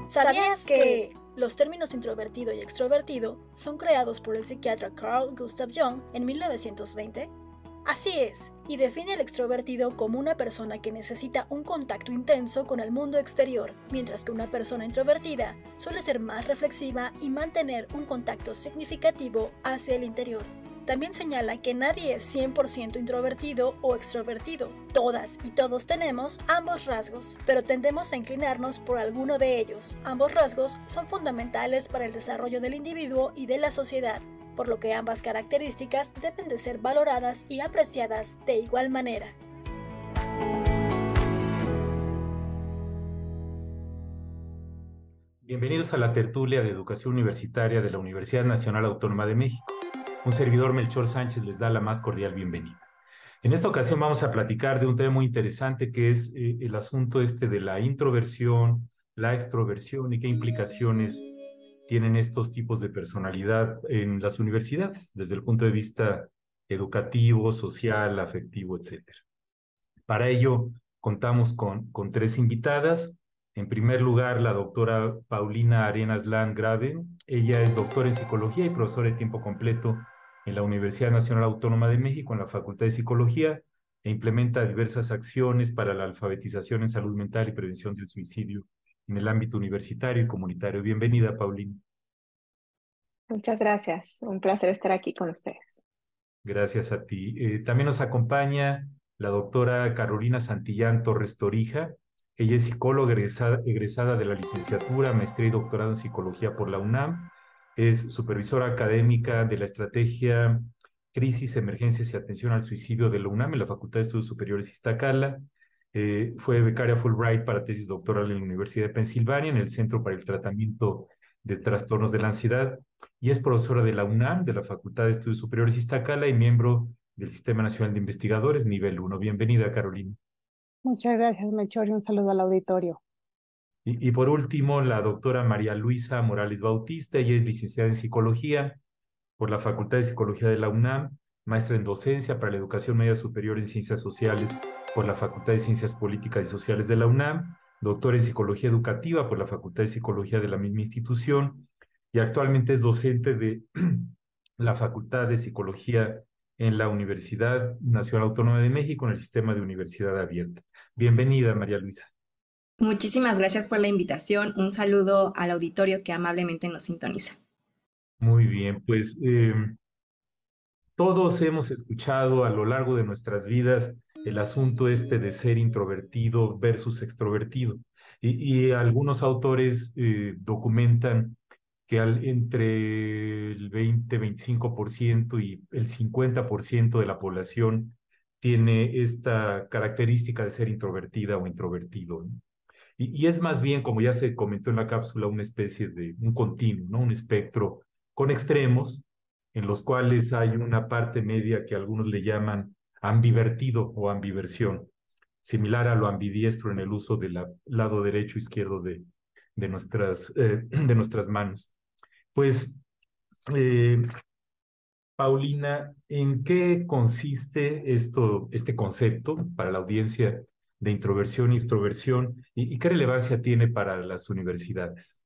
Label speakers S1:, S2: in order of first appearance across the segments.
S1: ¿Sabías que los términos introvertido y extrovertido son creados por el psiquiatra Carl Gustav Jung en 1920? Así es, y define al extrovertido como una persona que necesita un contacto intenso con el mundo exterior, mientras que una persona introvertida suele ser más reflexiva y mantener un contacto significativo hacia el interior. También señala que nadie es 100% introvertido o extrovertido. Todas y todos tenemos ambos rasgos, pero tendemos a inclinarnos por alguno de ellos. Ambos rasgos son fundamentales para el desarrollo del individuo y de la sociedad, por lo que ambas características deben de ser valoradas y apreciadas de igual manera.
S2: Bienvenidos a la tertulia de educación universitaria de la Universidad Nacional Autónoma de México. Un servidor, Melchor Sánchez, les da la más cordial bienvenida. En esta ocasión vamos a platicar de un tema muy interesante que es el asunto de la introversión, la extroversión y qué implicaciones tienen estos tipos de personalidad en las universidades desde el punto de vista educativo, social, afectivo, etcétera. Para ello contamos con tres invitadas. En primer lugar, la doctora Paulina Arenas Landgrave. Ella es doctora en psicología y profesora de tiempo completo en la Universidad Nacional Autónoma de México, en la Facultad de Psicología, e implementa diversas acciones para la alfabetización en salud mental y prevención del suicidio en el ámbito universitario y comunitario. Bienvenida, Paulina.
S3: Muchas gracias. Un placer estar aquí con ustedes.
S2: Gracias a ti. También nos acompaña la doctora Carolina Santillán Torres Torija. Ella es psicóloga egresada de la licenciatura, maestría y doctorado en psicología por la UNAM. Es supervisora académica de la estrategia Crisis, Emergencias y Atención al Suicidio de la UNAM en la Facultad de Estudios Superiores Iztacala. Fue becaria Fulbright para tesis doctoral en la Universidad de Pensilvania en el Centro para el Tratamiento de Trastornos de la Ansiedad, y es profesora de la UNAM, de la Facultad de Estudios Superiores Iztacala, y miembro del Sistema Nacional de Investigadores Nivel 1. Bienvenida, Carolina.
S3: Muchas gracias, Melchor, y un saludo al auditorio.
S2: Y por último, la doctora María Luisa Morales Bautista. Ella es licenciada en Psicología por la Facultad de Psicología de la UNAM, maestra en docencia para la educación media superior en Ciencias Sociales por la Facultad de Ciencias Políticas y Sociales de la UNAM, doctora en Psicología Educativa por la Facultad de Psicología de la misma institución, y actualmente es docente de la Facultad de Psicología en la Universidad Nacional Autónoma de México en el sistema de universidad abierta. Bienvenida, María Luisa.
S4: Muchísimas gracias por la invitación. Un saludo al auditorio que amablemente nos sintoniza.
S2: Muy bien, pues todos hemos escuchado a lo largo de nuestras vidas el asunto de ser introvertido versus extrovertido. Y algunos autores documentan que entre el 20-25% y el 50% de la población tiene esta característica de ser introvertida o introvertido, ¿no? Y es más bien, como ya se comentó en la cápsula, una especie de un continuo, ¿no? Un espectro con extremos en los cuales hay una parte media que algunos le llaman ambivertido o ambiversión, similar a lo ambidiestro en el uso del lado derecho e izquierdo de nuestras manos. Pues, Paulina, ¿en qué consiste este concepto para la audiencia de introversión y extroversión y qué relevancia tiene para las universidades?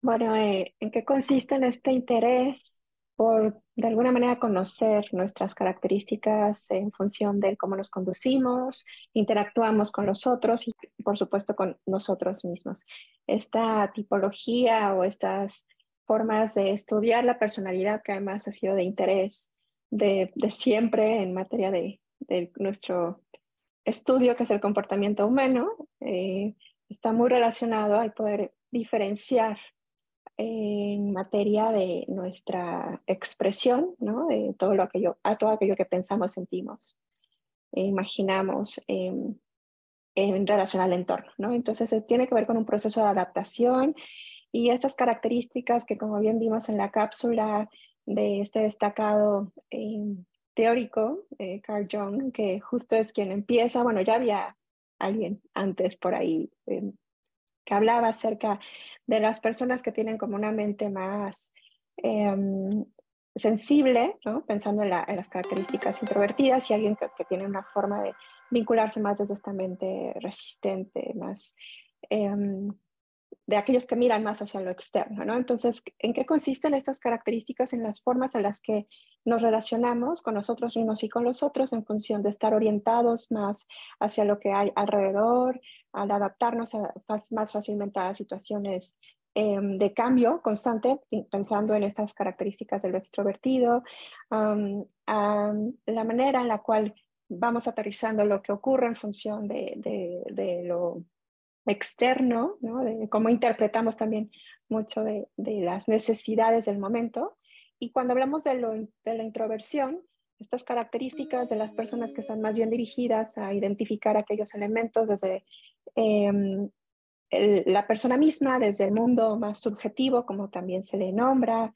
S3: Bueno, ¿en qué consiste en este interés por, de alguna manera, conocer nuestras características en función de cómo nos conducimos, interactuamos con los otros y, por supuesto, con nosotros mismos? Esta tipología o estas formas de estudiar la personalidad, que además ha sido de interés de siempre en materia de nuestro estudio, que es el comportamiento humano, está muy relacionado al poder diferenciar en materia de nuestra expresión, ¿no? De todo aquello que pensamos, sentimos, imaginamos en relación al entorno, ¿no? Entonces, tiene que ver con un proceso de adaptación y estas características que, como bien vimos en la cápsula de este destacado teórico, Carl Jung, que justo es quien empieza, bueno, ya había alguien antes por ahí que hablaba acerca de las personas que tienen como una mente más sensible, ¿no? Pensando en las características introvertidas, y alguien que tiene una forma de vincularse más desde esta mente resistente, más de aquellos que miran más hacia lo externo, ¿no? Entonces, ¿en qué consisten estas características? En las formas en las que nos relacionamos con nosotros mismos y con los otros, en función de estar orientados más hacia lo que hay alrededor, al adaptarnos más fácilmente a situaciones de cambio constante, pensando en estas características de lo extrovertido, a la manera en la cual vamos aterrizando lo que ocurre en función de lo externo, ¿no? De cómo interpretamos también mucho de las necesidades del momento. Y cuando hablamos de la introversión, estas características de las personas que están más bien dirigidas a identificar aquellos elementos desde la persona misma, desde el mundo más subjetivo, como también se le nombra,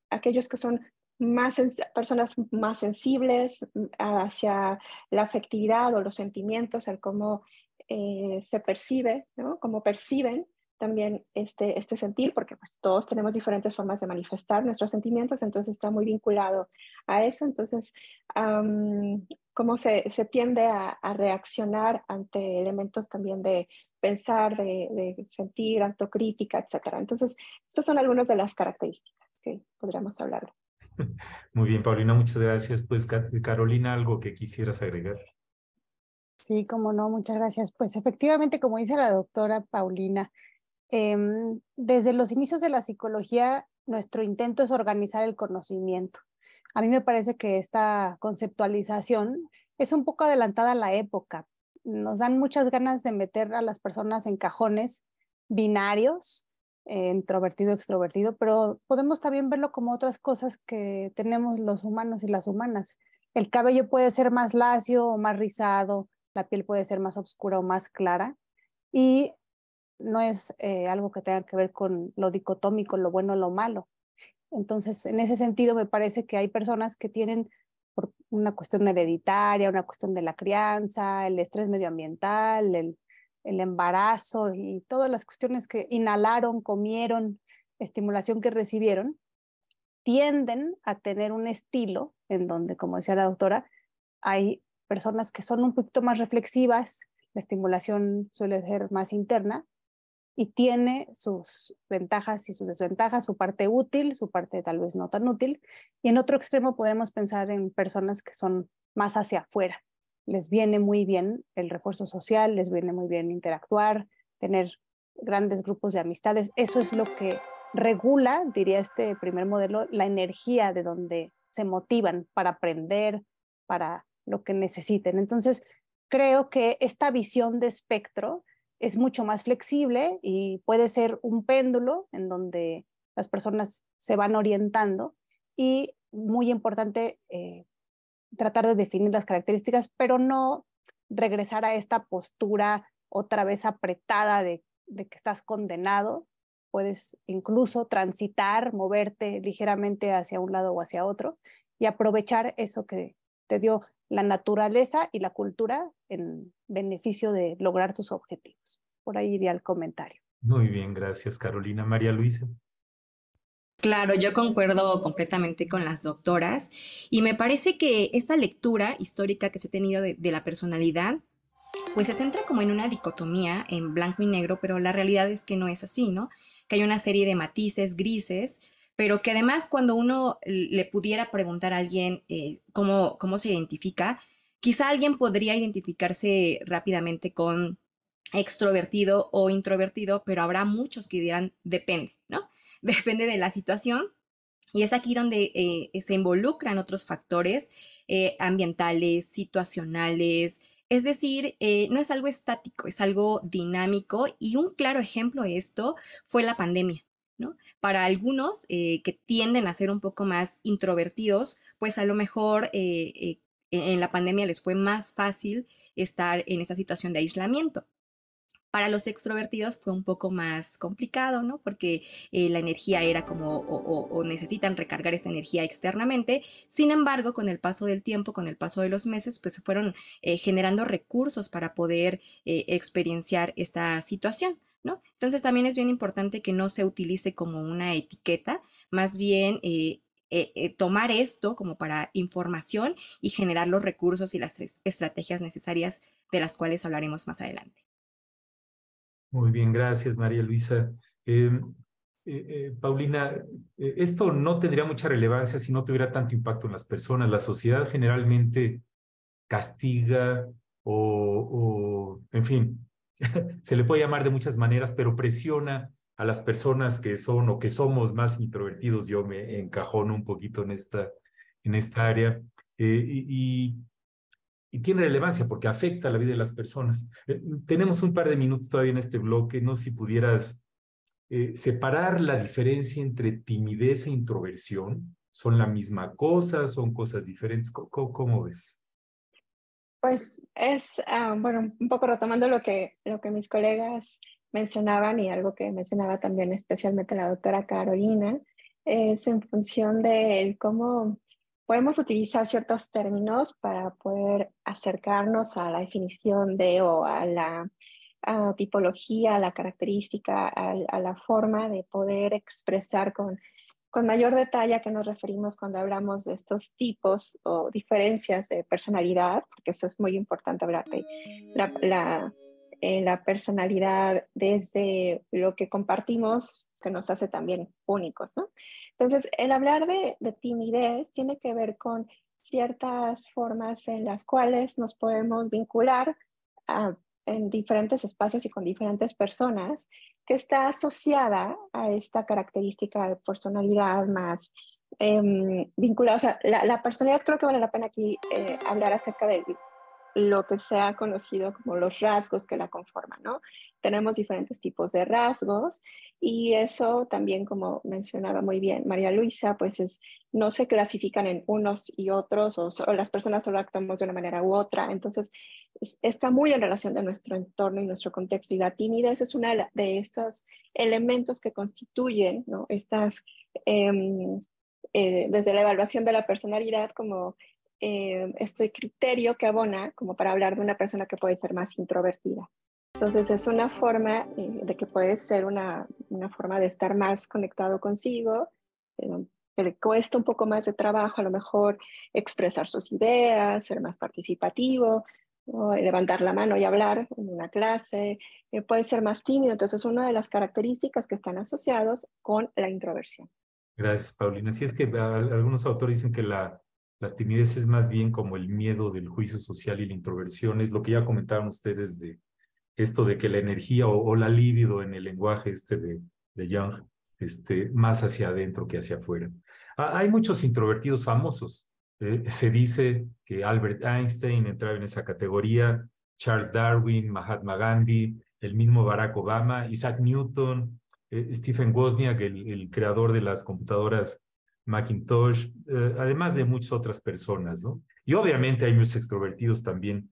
S3: aquellos que son personas más sensibles hacia la afectividad o los sentimientos, el cómo se percibe, ¿no? Cómo perciben también este sentir, porque pues, todos tenemos diferentes formas de manifestar nuestros sentimientos, entonces está muy vinculado a eso. Entonces, cómo se tiende a reaccionar ante elementos también de pensar, de sentir, autocrítica, etcétera. Entonces, estas son algunas de las características que podríamos hablar.
S2: Muy bien, Paulina, muchas gracias. Pues, Carolina, ¿algo que quisieras agregar?
S5: Sí, como no, muchas gracias. Pues efectivamente, como dice la doctora Paulina, desde los inicios de la psicología, nuestro intento es organizar el conocimiento. A mí me parece que esta conceptualización es un poco adelantada a la época. Nos dan muchas ganas de meter a las personas en cajones binarios, introvertido, extrovertido, pero podemos también verlo como otras cosas que tenemos los humanos y las humanas. El cabello puede ser más lacio o más rizado, la piel puede ser más oscura o más clara, y no es algo que tenga que ver con lo dicotómico, lo bueno o lo malo. Entonces, en ese sentido, me parece que hay personas que tienen, por una cuestión hereditaria, una cuestión de la crianza, el estrés medioambiental, el embarazo y todas las cuestiones que inhalaron, comieron, estimulación que recibieron, tienden a tener un estilo en donde, como decía la doctora, hay personas que son un poquito más reflexivas, la estimulación suele ser más interna y tiene sus ventajas y sus desventajas, su parte útil, su parte tal vez no tan útil. Y en otro extremo podemos pensar en personas que son más hacia afuera. Les viene muy bien el refuerzo social, les viene muy bien interactuar, tener grandes grupos de amistades. Eso es lo que regula, diría este primer modelo, la energía de donde se motivan para aprender, para lo que necesiten. Entonces, creo que esta visión de espectro es mucho más flexible y puede ser un péndulo en donde las personas se van orientando, y muy importante tratar de definir las características, pero no regresar a esta postura otra vez apretada de que estás condenado. Puedes incluso transitar, moverte ligeramente hacia un lado o hacia otro y aprovechar eso que te dio la naturaleza y la cultura en beneficio de lograr tus objetivos. Por ahí iría el comentario.
S2: Muy bien, gracias, Carolina. María Luisa.
S4: Claro, yo concuerdo completamente con las doctoras y me parece que esa lectura histórica que se ha tenido de la personalidad pues se centra como en una dicotomía en blanco y negro, pero la realidad es que no es así, ¿no? Que hay una serie de matices grises, pero que además cuando uno le pudiera preguntar a alguien cómo se identifica, quizá alguien podría identificarse rápidamente con extrovertido o introvertido, pero habrá muchos que dirán depende, ¿no? Depende de la situación. Y es aquí donde se involucran otros factores ambientales, situacionales, es decir, no es algo estático, es algo dinámico, y un claro ejemplo de esto fue la pandemia. ¿no? Para algunos que tienden a ser un poco más introvertidos, pues a lo mejor en la pandemia les fue más fácil estar en esa situación de aislamiento. Para los extrovertidos fue un poco más complicado, ¿no? Porque la energía era como, o necesitan recargar esta energía externamente. Sin embargo, con el paso del tiempo, con el paso de los meses, pues se fueron generando recursos para poder experienciar esta situación, ¿no? Entonces también es bien importante que no se utilice como una etiqueta, más bien tomar esto como para información y generar los recursos y las estrategias necesarias de las cuales hablaremos más adelante.
S2: Muy bien, gracias, María Luisa. Paulina, esto no tendría mucha relevancia si no tuviera tanto impacto en las personas. La sociedad generalmente castiga en fin, se le puede llamar de muchas maneras, pero presiona a las personas que son o que somos más introvertidos. Yo me encajono un poquito en esta área. Y tiene relevancia porque afecta la vida de las personas. Tenemos un par de minutos todavía en este bloque. No sé si pudieras separar la diferencia entre timidez e introversión. ¿Son la misma cosa? ¿Son cosas diferentes? ¿Cómo ves?
S3: Pues es, bueno, un poco retomando lo que mis colegas mencionaban y algo que mencionaba también especialmente la doctora Carolina, es en función de cómo podemos utilizar ciertos términos para poder acercarnos a la definición de o a la tipología, a la característica, a la forma de poder expresar con mayor detalle a qué nos referimos cuando hablamos de estos tipos o diferencias de personalidad, porque eso es muy importante hablar de la personalidad desde lo que compartimos que nos hace también únicos, ¿no? Entonces, el hablar de timidez tiene que ver con ciertas formas en las cuales nos podemos vincular en diferentes espacios y con diferentes personas que está asociada a esta característica de personalidad más vinculada. O sea, la personalidad creo que vale la pena aquí hablar acerca de lo que se ha conocido como los rasgos que la conforman, ¿no? Tenemos diferentes tipos de rasgos y eso también, como mencionaba muy bien María Luisa, pues no se clasifican en unos y otros o las personas solo actuamos de una manera u otra. Entonces, está muy en relación de nuestro entorno y nuestro contexto. Y la timidez es uno de estos elementos que constituyen, ¿no? Desde la evaluación de la personalidad como este criterio que abona como para hablar de una persona que puede ser más introvertida. Entonces es una forma de que puede ser una forma de estar más conectado consigo, que le cuesta un poco más de trabajo a lo mejor expresar sus ideas, ser más participativo, ¿no? Levantar la mano y hablar en una clase, puede ser más tímido. Entonces es una de las características que están asociados con la introversión.
S2: Gracias, Paulina. Sí, es que algunos autores dicen que la timidez es más bien como el miedo del juicio social y la introversión. Es lo que ya comentaron ustedes de esto de que la energía o la libido en el lenguaje de Jung, más hacia adentro que hacia afuera. Hay muchos introvertidos famosos. Se dice que Albert Einstein entraba en esa categoría, Charles Darwin, Mahatma Gandhi, el mismo Barack Obama, Isaac Newton, Stephen Wozniak, el creador de las computadoras Macintosh, además de muchas otras personas, ¿no? Y obviamente hay muchos extrovertidos también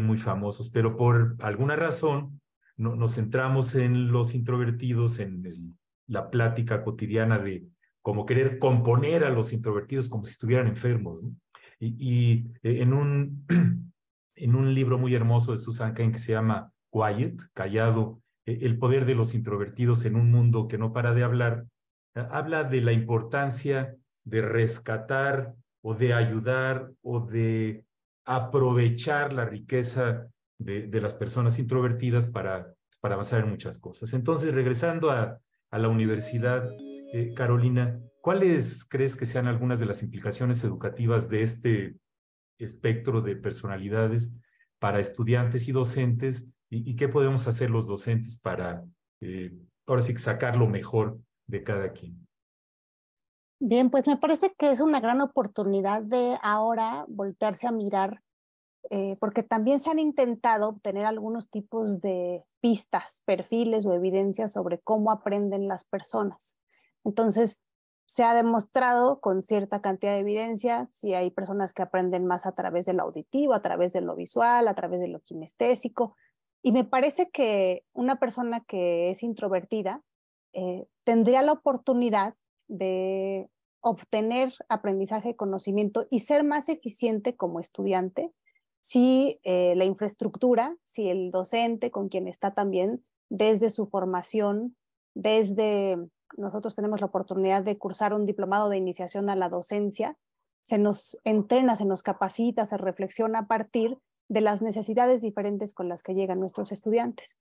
S2: muy famosos, pero por alguna razón nos centramos en los introvertidos, en la plática cotidiana de como querer componer a los introvertidos como si estuvieran enfermos, ¿no? En un libro muy hermoso de Susan Cain que se llama Quiet, Callado, el poder de los introvertidos en un mundo que no para de hablar, habla de la importancia de rescatar o de ayudar o de aprovechar la riqueza de las personas introvertidas para avanzar en muchas cosas. Entonces, regresando a la universidad, Carolina, ¿cuáles crees que sean algunas de las implicaciones educativas de este espectro de personalidades para estudiantes y docentes? ¿Y qué podemos hacer los docentes para, ahora sí, sacar lo mejor de cada quien?
S5: Bien, pues me parece que es una gran oportunidad de ahora voltearse a mirar porque también se han intentado obtener algunos tipos de pistas, perfiles o evidencias sobre cómo aprenden las personas. Entonces, se ha demostrado con cierta cantidad de evidencia si hay personas que aprenden más a través de lo auditivo, a través de lo visual, a través de lo kinestésico. Y me parece que una persona que es introvertida tendría la oportunidad de obtener aprendizaje, conocimiento y ser más eficiente como estudiante si la infraestructura, si el docente con quien está también desde su formación, desde nosotros tenemos la oportunidad de cursar un diplomado de iniciación a la docencia, se nos entrena, se nos capacita, se reflexiona a partir de las necesidades diferentes con las que llegan nuestros estudiantes.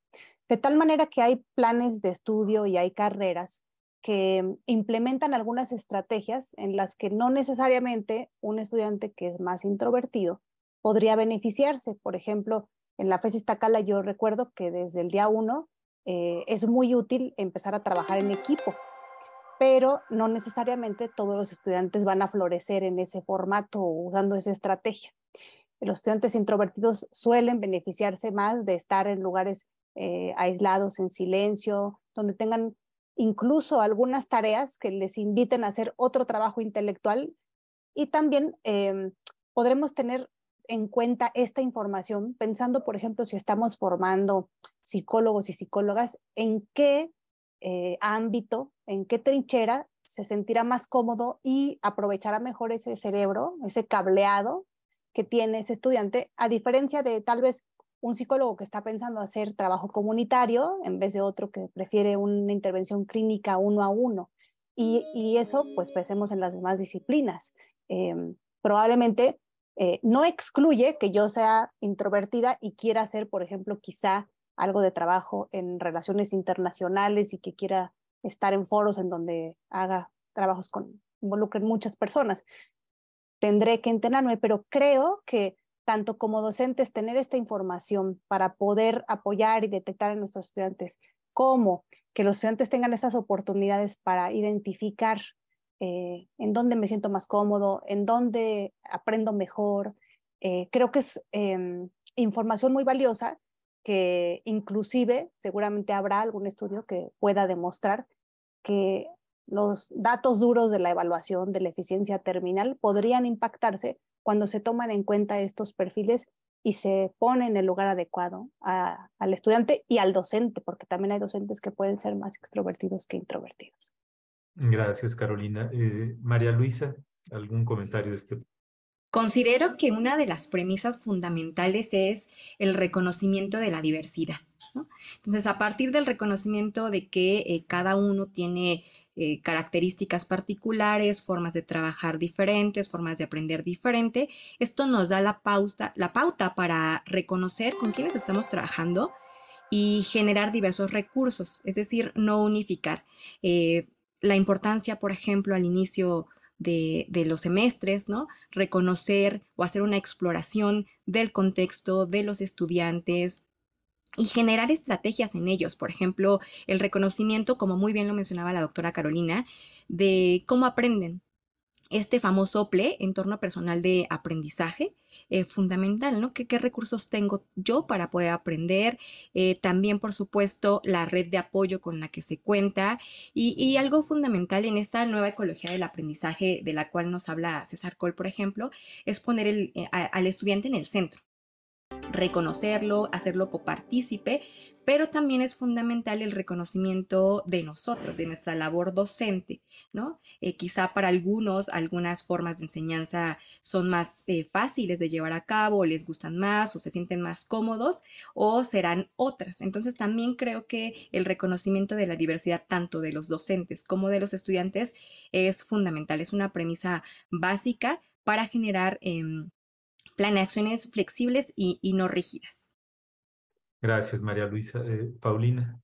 S5: De tal manera que hay planes de estudio y hay carreras que implementan algunas estrategias en las que no necesariamente un estudiante que es más introvertido podría beneficiarse. Por ejemplo, en la FES Iztacala yo recuerdo que desde el día 1 es muy útil empezar a trabajar en equipo, pero no necesariamente todos los estudiantes van a florecer en ese formato o usando esa estrategia. Los estudiantes introvertidos suelen beneficiarse más de estar en lugares aislados, en silencio, donde tengan incluso algunas tareas que les inviten a hacer otro trabajo intelectual y también podremos tener en cuenta esta información pensando, por ejemplo, si estamos formando psicólogos y psicólogas, en qué ámbito, en qué trinchera se sentirá más cómodo y aprovechará mejor ese cerebro, ese cableado que tiene ese estudiante, a diferencia de tal vez un psicólogo que está pensando hacer trabajo comunitario en vez de otro que prefiere una intervención clínica uno a uno. Y eso, pues pensemos en las demás disciplinas. Probablemente no excluye que yo sea introvertida y quiera hacer, por ejemplo, quizá algo de trabajo en relaciones internacionales y que quiera estar en foros en donde haga trabajos involucren muchas personas. Tendré que entrenarme, pero creo que tanto como docentes tener esta información para poder apoyar y detectar en nuestros estudiantes, como que los estudiantes tengan esas oportunidades para identificar en dónde me siento más cómodo, en dónde aprendo mejor. Creo que es información muy valiosa que inclusive seguramente habrá algún estudio que pueda demostrar que los datos duros de la evaluación de la eficiencia terminal podrían impactarse cuando se toman en cuenta estos perfiles y se pone en el lugar adecuado al estudiante y al docente, porque también hay docentes que pueden ser más extrovertidos que introvertidos.
S2: Gracias, Carolina. María Luisa, ¿algún comentario de este?
S4: Considero que una de las premisas fundamentales es el reconocimiento de la diversidad, ¿no? Entonces, a partir del reconocimiento de que cada uno tiene características particulares, formas de trabajar diferentes, formas de aprender diferente, esto nos da la pauta para reconocer con quiénes estamos trabajando y generar diversos recursos, es decir, no unificar. La importancia, por ejemplo, al inicio de los semestres, ¿no? Reconocer o hacer una exploración del contexto de los estudiantes y generar estrategias en ellos. Por ejemplo, el reconocimiento, como muy bien lo mencionaba la doctora Carolina, de cómo aprenden. Este famoso PLE, entorno personal de aprendizaje, fundamental, ¿no? ¿Qué recursos tengo yo para poder aprender? También, por supuesto, la red de apoyo con la que se cuenta y algo fundamental en esta nueva ecología del aprendizaje de la cual nos habla César Coll, por ejemplo, es poner al estudiante en el centro, reconocerlo, hacerlo copartícipe, pero también es fundamental el reconocimiento de nosotros, de nuestra labor docente, ¿no? Quizá para algunos, algunas formas de enseñanza son más fáciles de llevar a cabo, les gustan más o se sienten más cómodos, o serán otras. Entonces también creo que el reconocimiento de la diversidad tanto de los docentes como de los estudiantes es fundamental, es una premisa básica para generar planeaciones flexibles y no rígidas.
S2: Gracias, María Luisa. Paulina.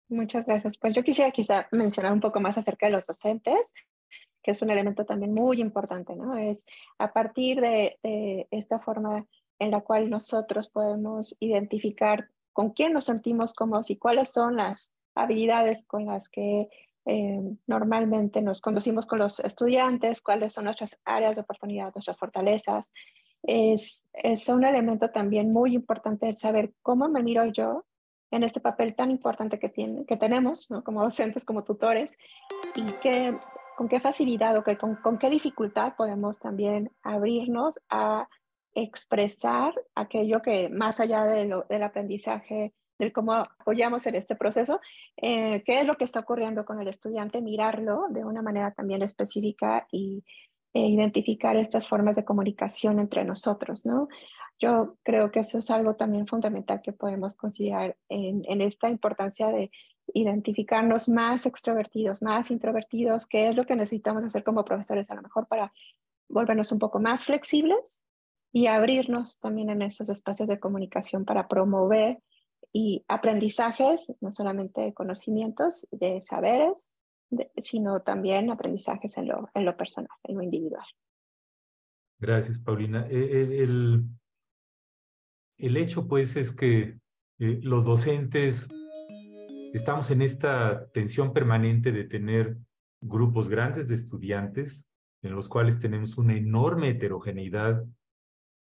S3: Muchas gracias. Pues yo quisiera quizá mencionar un poco más acerca de los docentes, que es un elemento también muy importante, ¿no? Es a partir de esta forma en la cual nosotros podemos identificar con quién nos sentimos cómodos y cuáles son las habilidades con las que normalmente nos conducimos con los estudiantes, cuáles son nuestras áreas de oportunidad, nuestras fortalezas. es un elemento también muy importante el saber cómo me miro yo en este papel tan importante que tenemos, ¿no? Como docentes, como tutores, y con qué facilidad o con qué dificultad podemos también abrirnos a expresar aquello que más allá del aprendizaje, del cómo apoyamos en este proceso, qué es lo que está ocurriendo con el estudiante, mirarlo de una manera también específica e identificar estas formas de comunicación entre nosotros, ¿no? Yo creo que eso es algo también fundamental que podemos considerar en esta importancia de identificarnos más extrovertidos, más introvertidos, qué es lo que necesitamos hacer como profesores a lo mejor para volvernos un poco más flexibles y abrirnos también en estos espacios de comunicación para promover y aprendizajes, no solamente de conocimientos, de saberes, sino también aprendizajes en lo personal, en lo individual.
S2: Gracias, Paulina. El hecho, pues, es que los docentes estamos en esta tensión permanente de tener grupos grandes de estudiantes en los cuales tenemos una enorme heterogeneidad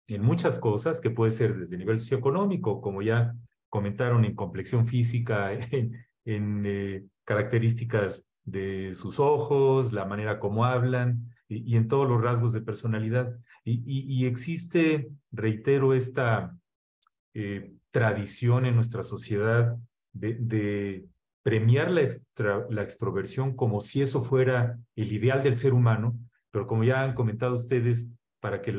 S2: en muchas cosas, que puede ser desde el nivel socioeconómico, como ya comentaron, en complexión física, en características de sus ojos, la manera como hablan y en todos los rasgos de personalidad. Y existe, reitero, esta tradición en nuestra sociedad de premiar la extroversión como si eso fuera el ideal del ser humano, pero como ya han comentado ustedes, para que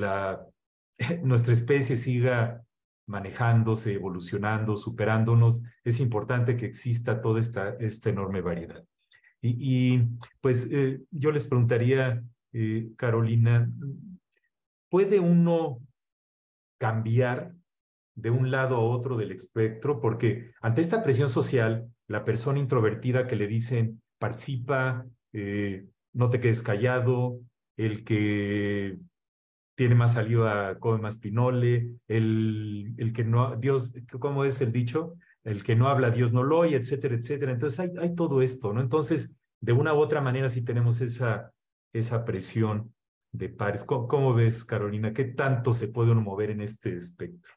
S2: nuestra especie siga manejándose, evolucionando, superándonos, es importante que exista toda esta enorme variedad. Pues yo les preguntaría, Carolina, ¿puede uno cambiar de un lado a otro del espectro? Porque ante esta presión social, la persona introvertida que le dicen participa, no te quedes callado, el que tiene más saliva come más pinole, el que no, Dios, ¿cómo es el dicho? El que no habla, Dios no lo oye, etcétera, etcétera. Entonces hay todo esto, ¿no? Entonces, de una u otra manera sí tenemos esa presión de pares. ¿Cómo ves, Carolina? ¿Qué tanto se puede uno mover en este espectro?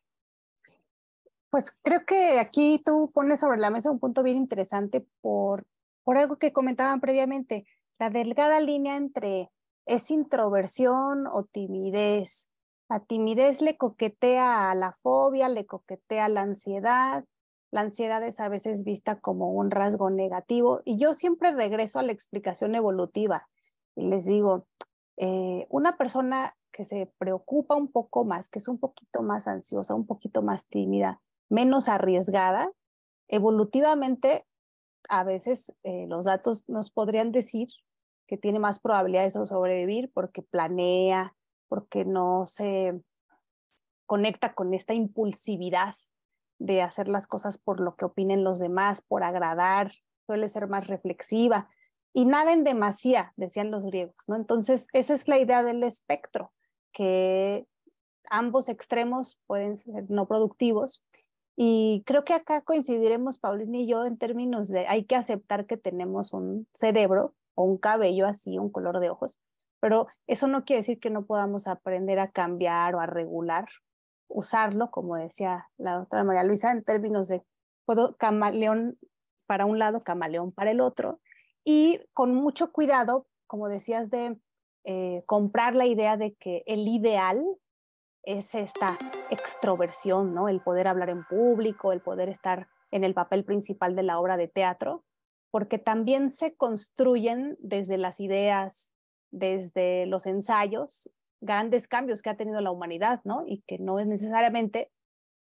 S5: Pues creo que aquí tú pones sobre la mesa un punto bien interesante por algo que comentaban previamente, la delgada línea entre es introversión o timidez. La timidez le coquetea a la fobia, le coquetea a la ansiedad. La ansiedad es a veces vista como un rasgo negativo y yo siempre regreso a la explicación evolutiva y les digo, una persona que se preocupa un poco más, que es un poquito más ansiosa, un poquito más tímida, menos arriesgada, evolutivamente a veces los datos nos podrían decir que tiene más probabilidades de sobrevivir porque planea, porque no se conecta con esta impulsividad de hacer las cosas por lo que opinen los demás, por agradar, suele ser más reflexiva y nada en demasía, decían los griegos, ¿no? Entonces, esa es la idea del espectro, que ambos extremos pueden ser no productivos. Y creo que acá coincidiremos, Paulina y yo, en términos de hay que aceptar que tenemos un cerebro o un cabello así, un color de ojos, pero eso no quiere decir que no podamos aprender a cambiar o a regular, usarlo, como decía la doctora María Luisa, en términos de puedo camaleón para un lado, camaleón para el otro, y con mucho cuidado, como decías, de comprar la idea de que el ideal es esta extroversión, ¿no? El poder hablar en público, el poder estar en el papel principal de la obra de teatro, porque también se construyen desde las ideas, desde los ensayos, grandes cambios que ha tenido la humanidad, ¿no? Y que no es necesariamente,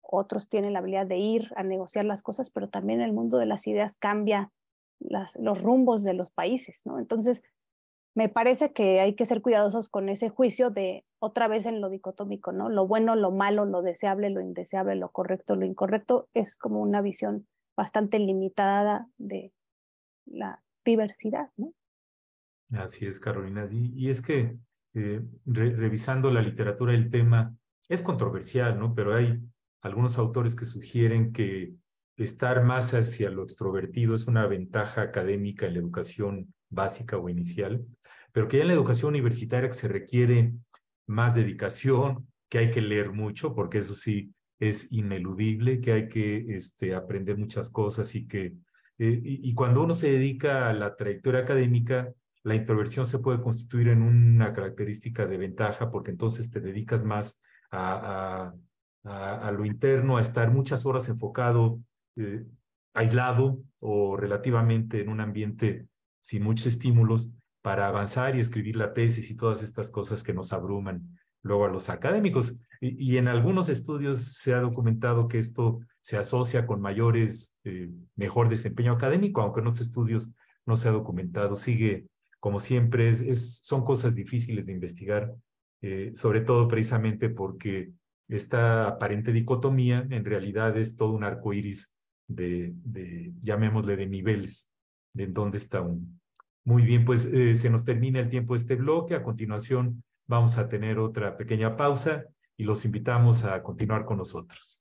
S5: otros tienen la habilidad de ir a negociar las cosas, pero también el mundo de las ideas cambia los rumbos de los países, ¿no? Entonces, me parece que hay que ser cuidadosos con ese juicio de otra vez en lo dicotómico, ¿no? Lo bueno, lo malo, lo deseable, lo indeseable, lo correcto, lo incorrecto, es como una visión bastante limitada de la diversidad, ¿no?
S2: Así es, Carolina. Y es que revisando la literatura del tema, es controversial, ¿no? Pero hay algunos autores que sugieren que estar más hacia lo extrovertido es una ventaja académica en la educación básica o inicial, pero que ya en la educación universitaria que se requiere más dedicación, que hay que leer mucho, porque eso sí es ineludible, que hay que aprender muchas cosas y cuando uno se dedica a la trayectoria académica, la introversión se puede constituir en una característica de ventaja porque entonces te dedicas más a, a lo interno, a estar muchas horas enfocado, eh, aislado o relativamente en un ambiente sin muchos estímulos para avanzar y escribir la tesis y todas estas cosas que nos abruman luego a los académicos. Y en algunos estudios se ha documentado que esto se asocia con mejor desempeño académico, aunque en otros estudios no se ha documentado. Sigue, como siempre, son cosas difíciles de investigar, sobre todo precisamente porque esta aparente dicotomía en realidad es todo un arco iris llamémosle, de niveles, de en dónde está uno. Muy bien, pues se nos termina el tiempo de este bloque. A continuación vamos a tener otra pequeña pausa y los invitamos a continuar con nosotros.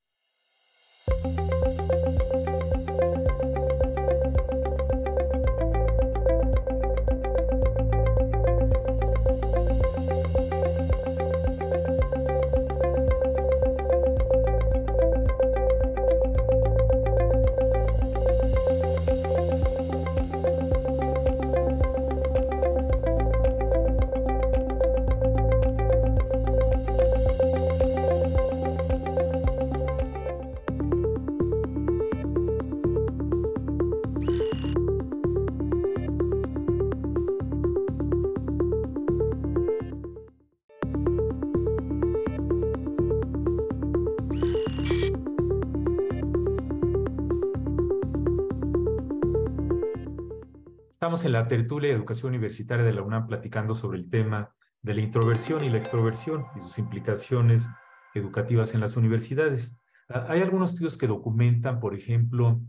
S2: Estamos en la tertulia de educación universitaria de la UNAM platicando sobre el tema de la introversión y la extroversión y sus implicaciones educativas en las universidades. Hay algunos estudios que documentan, por ejemplo,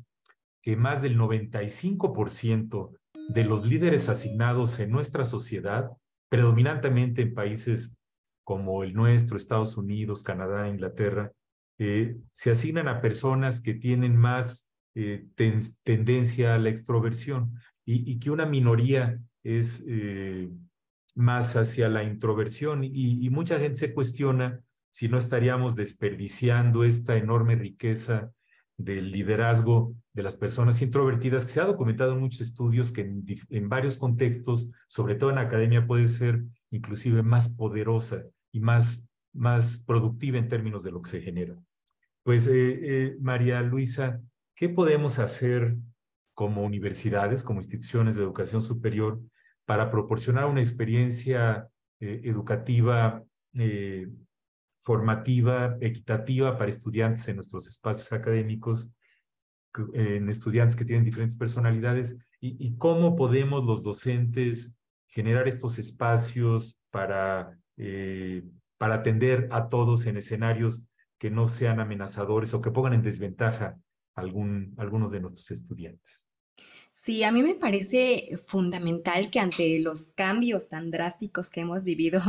S2: que más del 95% de los líderes asignados en nuestra sociedad, predominantemente en países como el nuestro, Estados Unidos, Canadá, Inglaterra, se asignan a personas que tienen más tendencia a la extroversión y que una minoría es más hacia la introversión y mucha gente se cuestiona si no estaríamos desperdiciando esta enorme riqueza del liderazgo de las personas introvertidas, que se ha documentado en muchos estudios que en varios contextos, sobre todo en academia, puede ser inclusive más poderosa y más productiva en términos de lo que se genera. Pues, María Luisa, ¿qué podemos hacer como universidades, como instituciones de educación superior, para proporcionar una experiencia educativa, formativa, equitativa para estudiantes en nuestros espacios académicos, en estudiantes que tienen diferentes personalidades, y cómo podemos los docentes generar estos espacios para atender a todos en escenarios que no sean amenazadores o que pongan en desventaja algunos de nuestros estudiantes?
S4: Sí, a mí me parece fundamental que ante los cambios tan drásticos que hemos vivido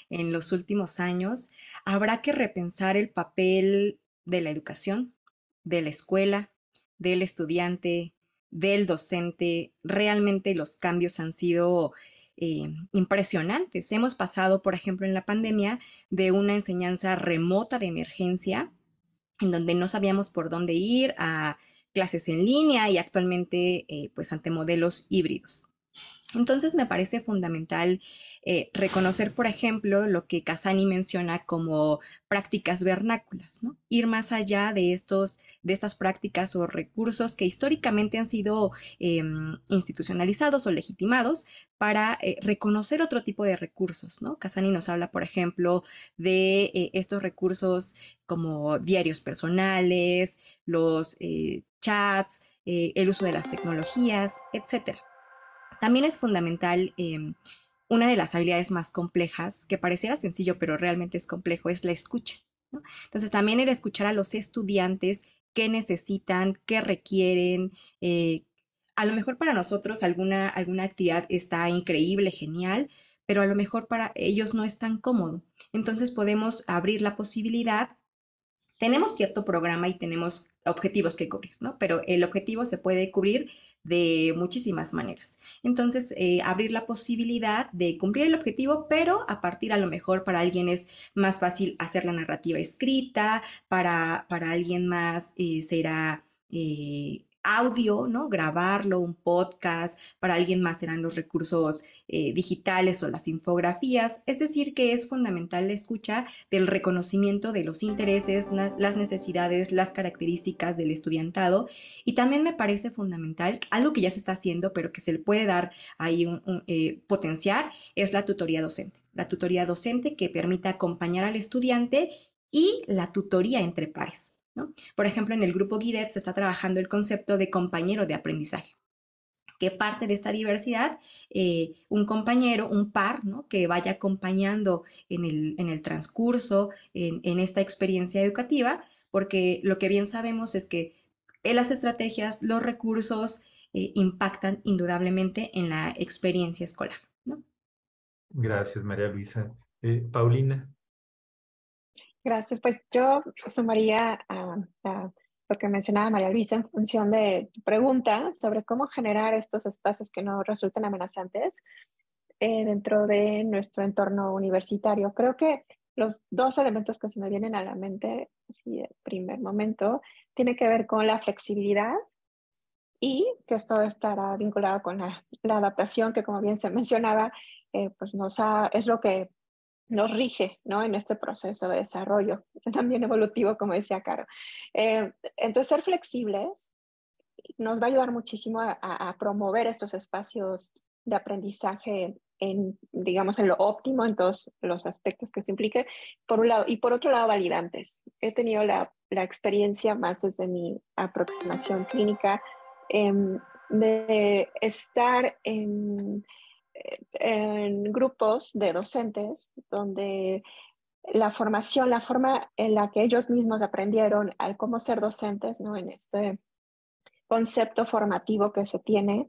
S4: en los últimos años, habrá que repensar el papel de la educación, de la escuela, del estudiante, del docente. Realmente los cambios han sido impresionantes. Hemos pasado, por ejemplo, en la pandemia, de una enseñanza remota de emergencia en donde no sabíamos por dónde ir, a clases en línea y actualmente pues ante modelos híbridos. Entonces me parece fundamental reconocer, por ejemplo, lo que Casani menciona como prácticas vernáculas, ¿no? Ir más allá de estas prácticas o recursos que históricamente han sido institucionalizados o legitimados para reconocer otro tipo de recursos, ¿no? Casani nos habla, por ejemplo, de estos recursos como diarios personales, los chats, el uso de las tecnologías, etcétera. También es fundamental, una de las habilidades más complejas, que pareciera sencillo, pero realmente es complejo, es la escucha, ¿no? Entonces, también el escuchar a los estudiantes, qué necesitan, qué requieren. A lo mejor para nosotros alguna actividad está increíble, genial, pero a lo mejor para ellos no es tan cómodo. Entonces, podemos abrir la posibilidad. Tenemos cierto programa y tenemos objetivos que cubrir, ¿no? Pero el objetivo se puede cubrir de muchísimas maneras. Entonces, abrir la posibilidad de cumplir el objetivo, pero a partir a lo mejor para alguien es más fácil hacer la narrativa escrita, para alguien más será audio, ¿no? Grabarlo, un podcast, para alguien más serán los recursos digitales o las infografías, es decir, que es fundamental la escucha del reconocimiento de los intereses, las necesidades, las características del estudiantado, y también me parece fundamental, algo que ya se está haciendo, pero que se le puede dar ahí potenciar, es la tutoría docente. La tutoría docente que permita acompañar al estudiante y la tutoría entre pares, ¿no? Por ejemplo, en el grupo Guidet se está trabajando el concepto de compañero de aprendizaje, que parte de esta diversidad, un compañero, un par, ¿no? Que vaya acompañando en el transcurso, en esta experiencia educativa, porque lo que bien sabemos es que las estrategias, los recursos impactan indudablemente en la experiencia escolar, ¿no?
S2: Gracias, María Luisa. Paulina.
S3: Gracias. Pues yo sumaría a lo que mencionaba María Luisa en función de tu pregunta sobre cómo generar estos espacios que no resulten amenazantes dentro de nuestro entorno universitario. Creo que los dos elementos que se me vienen a la mente, así de primer momento, tiene que ver con la flexibilidad y que esto estará vinculado con la adaptación que, como bien se mencionaba, pues es lo que nos rige, ¿no? En este proceso de desarrollo, también evolutivo, como decía Caro. Entonces, ser flexibles nos va a ayudar muchísimo a promover estos espacios de aprendizaje digamos, en lo óptimo, en todos los aspectos que se implique, por un lado, y por otro lado, validantes. He tenido la experiencia más desde mi aproximación clínica de estar en grupos de docentes donde la formación, la forma en la que ellos mismos aprendieron al cómo ser docentes, ¿no? En este concepto formativo que se tiene,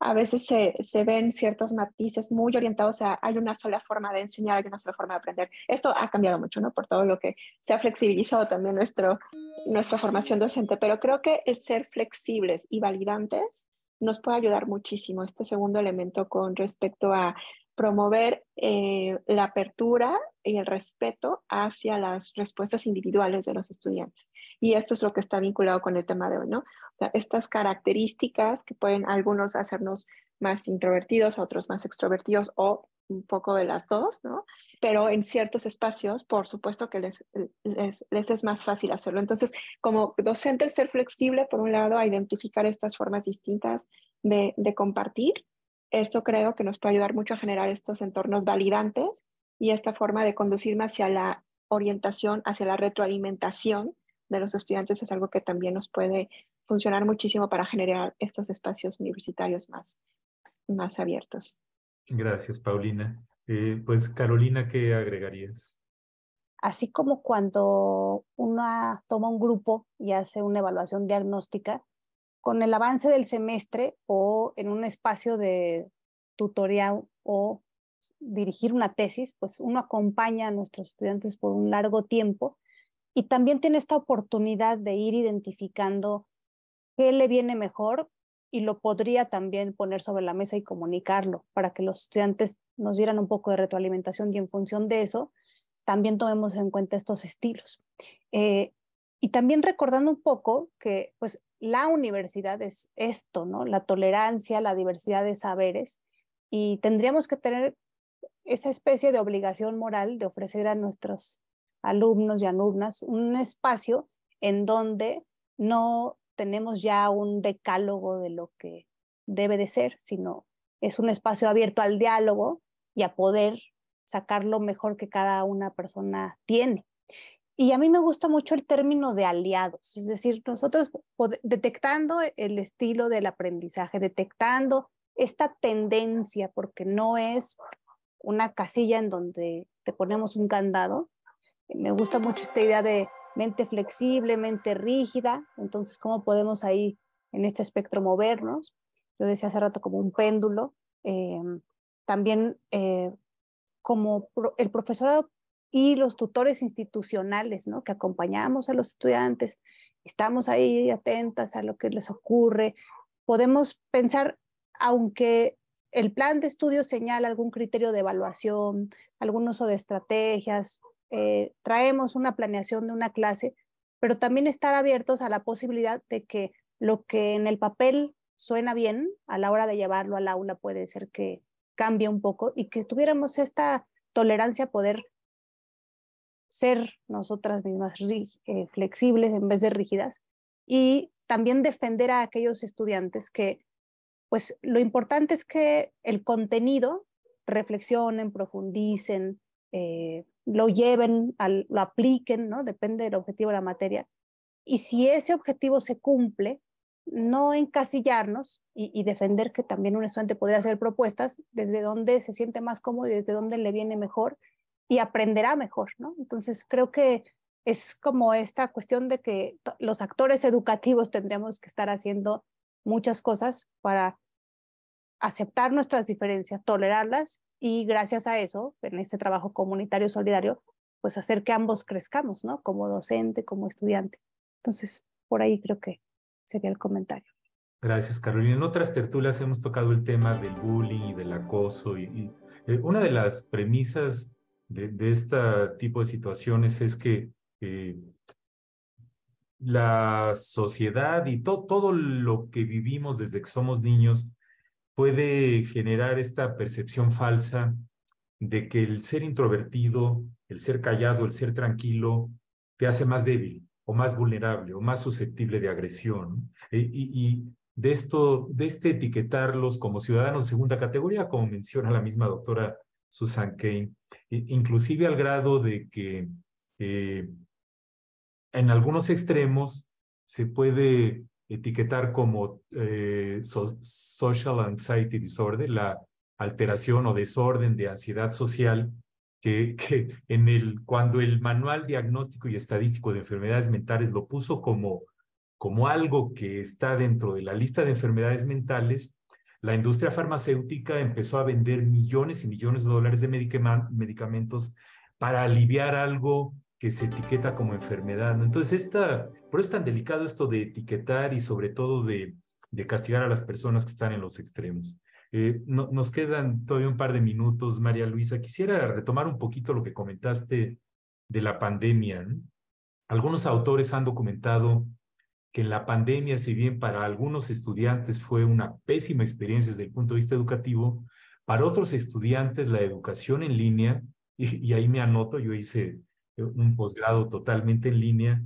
S3: a veces se ven ciertos matices muy orientados a hay una sola forma de enseñar, hay una sola forma de aprender. Esto ha cambiado mucho, ¿no? Por todo lo que se ha flexibilizado también nuestra formación docente, pero creo que el ser flexibles y validantes nos puede ayudar muchísimo, este segundo elemento con respecto a promover la apertura y el respeto hacia las respuestas individuales de los estudiantes. Y esto es lo que está vinculado con el tema de hoy, ¿no? O sea, estas características que pueden algunos hacernos más introvertidos, a otros más extrovertidos o un poco de las dos, ¿no? Pero en ciertos espacios, por supuesto que les es más fácil hacerlo. Entonces, como docente, el ser flexible, por un lado, a identificar estas formas distintas de compartir, esto creo que nos puede ayudar mucho a generar estos entornos validantes y esta forma de conducirme hacia la orientación, hacia la retroalimentación de los estudiantes es algo que también nos puede funcionar muchísimo para generar estos espacios universitarios más abiertos.
S2: Gracias, Paulina. Pues, Carolina, ¿qué agregarías?
S5: Así como cuando uno toma un grupo y hace una evaluación diagnóstica, con el avance del semestre o en un espacio de tutorial o dirigir una tesis, pues uno acompaña a nuestros estudiantes por un largo tiempo y también tiene esta oportunidad de ir identificando qué le viene mejor y lo podría también poner sobre la mesa y comunicarlo para que los estudiantes nos dieran un poco de retroalimentación y en función de eso también tomemos en cuenta estos estilos. Y también recordando un poco que pues la universidad es esto, ¿no? La tolerancia, la diversidad de saberes y tendríamos que tener esa especie de obligación moral de ofrecer a nuestros alumnos y alumnas un espacio en donde no tenemos ya un decálogo de lo que debe de ser, sino es un espacio abierto al diálogo y a poder sacar lo mejor que cada una persona tiene. Y a mí me gusta mucho el término de aliados, es decir, nosotros detectando el estilo del aprendizaje, detectando esta tendencia, porque no es una casilla en donde te ponemos un candado. Me gusta mucho esta idea de mente flexible, mente rígida, entonces cómo podemos ahí en este espectro movernos. Yo decía hace rato como un péndulo, también como el profesorado y los tutores institucionales, ¿no? Que acompañamos a los estudiantes, estamos ahí atentas a lo que les ocurre, podemos pensar, aunque el plan de estudio señala algún criterio de evaluación, algún uso de estrategias, traemos una planeación de una clase, pero también estar abiertos a la posibilidad de que lo que en el papel suena bien, a la hora de llevarlo al aula puede ser que cambie un poco y que tuviéramos esta tolerancia a poder ser nosotras mismas flexibles en vez de rígidas, y también defender a aquellos estudiantes que, pues lo importante es que el contenido reflexionen, profundicen, lo lleven, lo apliquen, ¿no? Depende del objetivo de la materia. Y si ese objetivo se cumple, no encasillarnos y defender que también un estudiante podría hacer propuestas desde donde se siente más cómodo y desde donde le viene mejor y aprenderá mejor, ¿no? Entonces creo que es como esta cuestión de que los actores educativos tendríamos que estar haciendo muchas cosas para aceptar nuestras diferencias, tolerarlas y gracias a eso, en este trabajo comunitario solidario, pues hacer que ambos crezcamos, ¿no? Como docente, como estudiante. Entonces, por ahí creo que sería el comentario.
S2: Gracias, Carolina. En otras tertulias hemos tocado el tema del bullying y del acoso una de las premisas de este tipo de situaciones es que la sociedad y todo lo que vivimos desde que somos niños puede generar esta percepción falsa de que el ser introvertido, el ser callado, el ser tranquilo, te hace más débil o más vulnerable o más susceptible de agresión. Y de este etiquetarlos como ciudadanos de segunda categoría, como menciona la misma doctora Susan Cain, inclusive al grado de que en algunos extremos se puede etiquetar como social anxiety disorder, la alteración o desorden de ansiedad social, cuando el Manual Diagnóstico y Estadístico de Enfermedades Mentales lo puso como algo que está dentro de la lista de enfermedades mentales, la industria farmacéutica empezó a vender millones y millones de dólares de medicamentos para aliviar algo que se etiqueta como enfermedad, ¿no? Entonces, por eso es tan delicado esto de etiquetar y sobre todo de castigar a las personas que están en los extremos. Nos quedan todavía un par de minutos, María Luisa. Quisiera retomar un poquito lo que comentaste de la pandemia, ¿no? Algunos autores han documentado que en la pandemia, si bien para algunos estudiantes fue una pésima experiencia desde el punto de vista educativo, para otros estudiantes la educación en línea, y ahí me anoto, yo hice un posgrado totalmente en línea,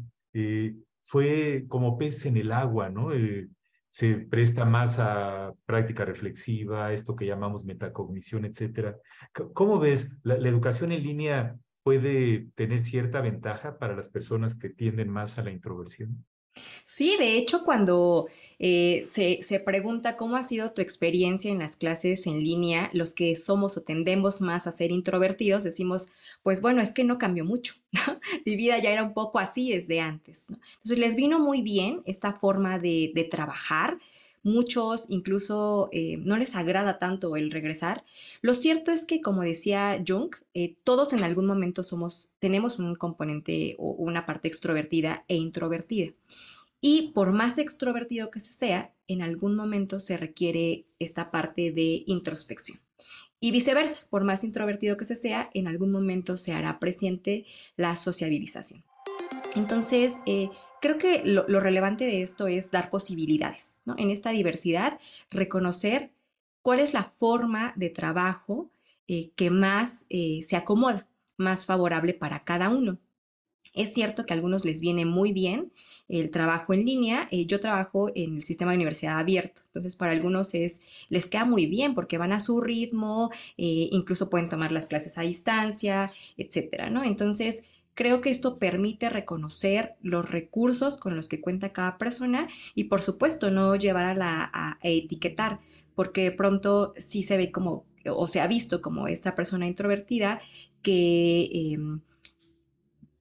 S2: fue como pez en el agua, ¿no? Se presta más a práctica reflexiva, esto que llamamos metacognición, etcétera. ¿Cómo ves? ¿La educación en línea puede tener cierta ventaja para las personas que tienden más a la introversión?
S4: Sí, de hecho, cuando se pregunta cómo ha sido tu experiencia en las clases en línea, los que somos o tendemos más a ser introvertidos, decimos, pues bueno, es que no cambió mucho, ¿no? Mi vida ya era un poco así desde antes, ¿no? Entonces les vino muy bien esta forma de trabajar. Muchos incluso no les agrada tanto el regresar. Lo cierto es que, como decía Jung, todos en algún momento tenemos un componente o una parte extrovertida e introvertida. Y por más extrovertido que se sea, en algún momento se requiere esta parte de introspección. Y viceversa, por más introvertido que se sea, en algún momento se hará presente la sociabilización. Entonces, creo que lo relevante de esto es dar posibilidades, ¿no? En esta diversidad, reconocer cuál es la forma de trabajo que más se acomoda, más favorable para cada uno. Es cierto que a algunos les viene muy bien el trabajo en línea. Yo trabajo en el sistema de universidad abierto, entonces para algunos les queda muy bien porque van a su ritmo, incluso pueden tomar las clases a distancia, etcétera, ¿no? Entonces, creo que esto permite reconocer los recursos con los que cuenta cada persona y, por supuesto, no llevar a etiquetar, porque de pronto sí se ve como, o se ha visto como esta persona introvertida que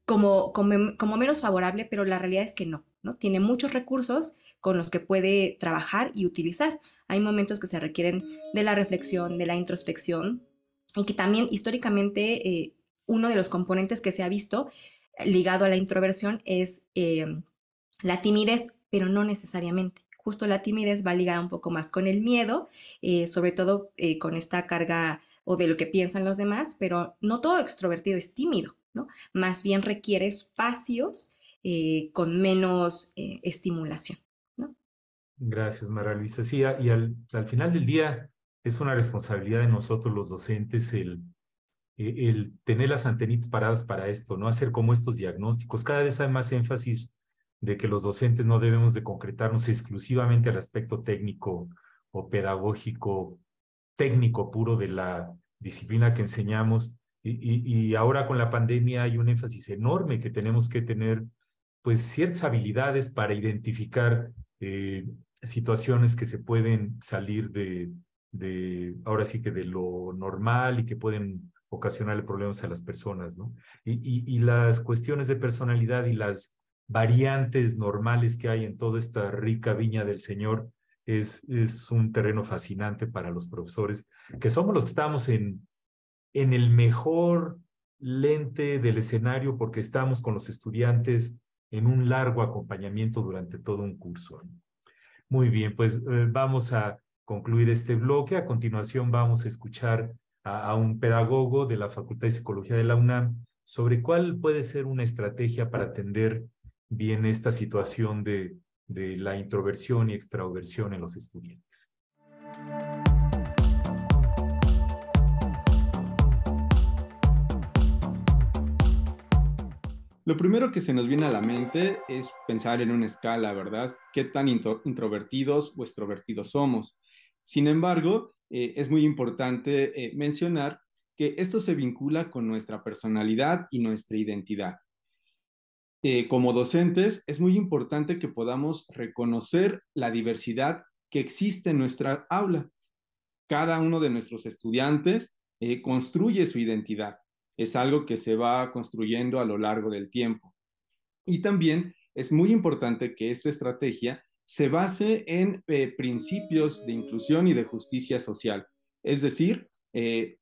S4: como menos favorable, pero la realidad es que no, ¿no? Tiene muchos recursos con los que puede trabajar y utilizar. Hay momentos que se requieren de la reflexión, de la introspección, y que también históricamente uno de los componentes que se ha visto ligado a la introversión es la timidez, pero no necesariamente. Justo la timidez va ligada un poco más con el miedo, sobre todo con esta carga o de lo que piensan los demás, pero no todo extrovertido es tímido, ¿no? Más bien requiere espacios con menos estimulación, ¿no?
S2: Gracias, María Luisa. Sí, y al final del día es una responsabilidad de nosotros los docentes el tener las antenitas paradas para esto, ¿no? Hacer como estos diagnósticos. Cada vez hay más énfasis de que los docentes no debemos de concretarnos exclusivamente al aspecto técnico o pedagógico, técnico puro de la disciplina que enseñamos. Y ahora con la pandemia hay un énfasis enorme que tenemos que tener, pues, ciertas habilidades para identificar situaciones que se pueden salir ahora sí que de lo normal y que pueden ocasionarle problemas a las personas, ¿no? Y las cuestiones de personalidad y las variantes normales que hay en toda esta rica viña del Señor es un terreno fascinante para los profesores, que somos los que estamos en el mejor lente del escenario porque estamos con los estudiantes en un largo acompañamiento durante todo un curso. Muy bien, pues vamos a concluir este bloque. A continuación vamos a escuchar a un pedagogo de la Facultad de Psicología de la UNAM sobre cuál puede ser una estrategia para atender bien esta situación de la introversión y extraversión en los estudiantes.
S6: Lo primero que se nos viene a la mente es pensar en una escala, ¿verdad? ¿Qué tan introvertidos o extrovertidos somos? Sin embargo, es muy importante mencionar que esto se vincula con nuestra personalidad y nuestra identidad. Como docentes, es muy importante que podamos reconocer la diversidad que existe en nuestra aula. Cada uno de nuestros estudiantes construye su identidad. Es algo que se va construyendo a lo largo del tiempo. Y también es muy importante que esta estrategia se base en principios de inclusión y de justicia social. Es decir,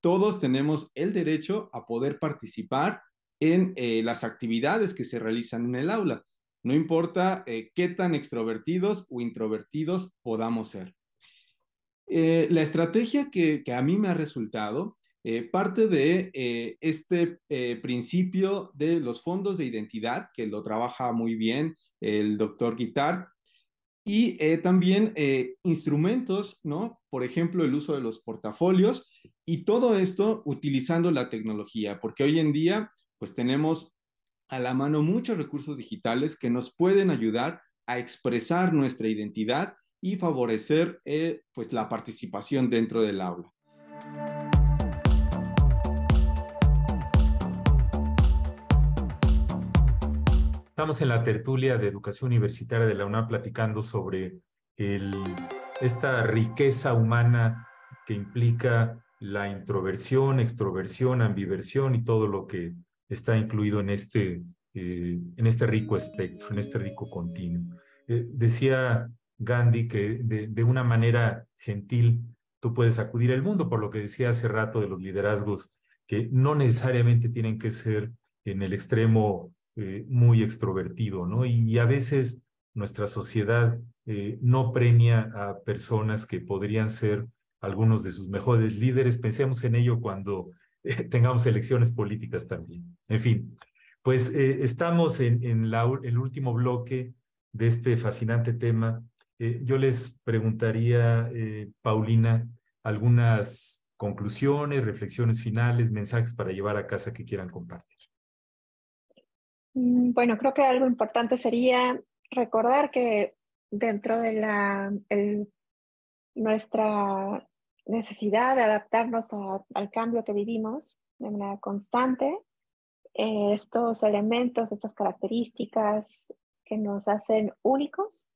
S6: todos tenemos el derecho a poder participar en las actividades que se realizan en el aula. No importa qué tan extrovertidos o introvertidos podamos ser. La estrategia que a mí me ha resultado parte de este principio de los fondos de identidad, que lo trabaja muy bien el doctor Guittard, y también instrumentos, ¿no? Por ejemplo, el uso de los portafolios y todo esto utilizando la tecnología, porque hoy en día pues tenemos a la mano muchos recursos digitales que nos pueden ayudar a expresar nuestra identidad y favorecer pues la participación dentro del aula.
S2: Estamos en la tertulia de educación universitaria de la UNAM platicando sobre esta riqueza humana que implica la introversión, extroversión, ambiversión y todo lo que está incluido en este rico espectro, en este rico continuum. Decía Gandhi que de una manera gentil tú puedes sacudir el mundo, por lo que decía hace rato de los liderazgos que no necesariamente tienen que ser en el extremo muy extrovertido, ¿no? Y a veces nuestra sociedad no premia a personas que podrían ser algunos de sus mejores líderes. Pensemos en ello cuando tengamos elecciones políticas también. En fin, pues estamos en el último bloque de este fascinante tema. Yo les preguntaría, Paulina, algunas conclusiones, reflexiones finales, mensajes para llevar a casa que quieran compartir.
S3: Bueno, creo que algo importante sería recordar que dentro de nuestra necesidad de adaptarnos al cambio que vivimos de manera constante, estos elementos, estas características que nos hacen únicos,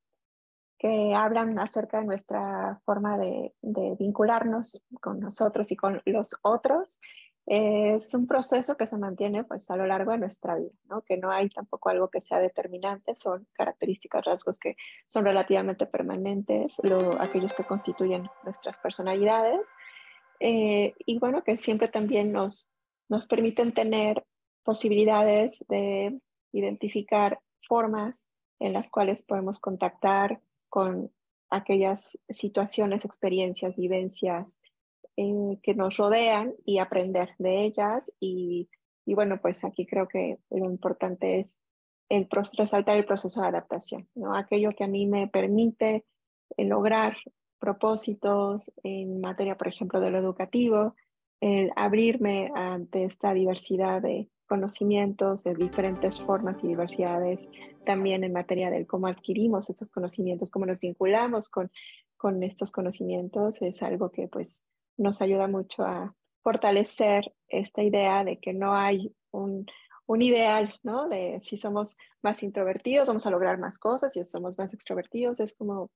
S3: que hablan acerca de nuestra forma de vincularnos con nosotros y con los otros, es un proceso que se mantiene pues a lo largo de nuestra vida, ¿no? Que no hay tampoco algo que sea determinante, son características, rasgos que son relativamente permanentes, aquellos que constituyen nuestras personalidades, y bueno, que siempre también nos permiten tener posibilidades de identificar formas en las cuales podemos contactar con aquellas situaciones, experiencias, vivencias que nos rodean y aprender de ellas. Y bueno, pues aquí creo que lo importante es resaltar el proceso de adaptación, ¿no? Aquello que a mí me permite lograr propósitos en materia, por ejemplo, de lo educativo, el abrirme ante esta diversidad de conocimientos de diferentes formas y diversidades, también en materia de cómo adquirimos estos conocimientos, cómo nos vinculamos con estos conocimientos, es algo que pues nos ayuda mucho a fortalecer esta idea de que no hay un ideal, ¿no? De si somos más introvertidos, vamos a lograr más cosas, si somos más extrovertidos, es como,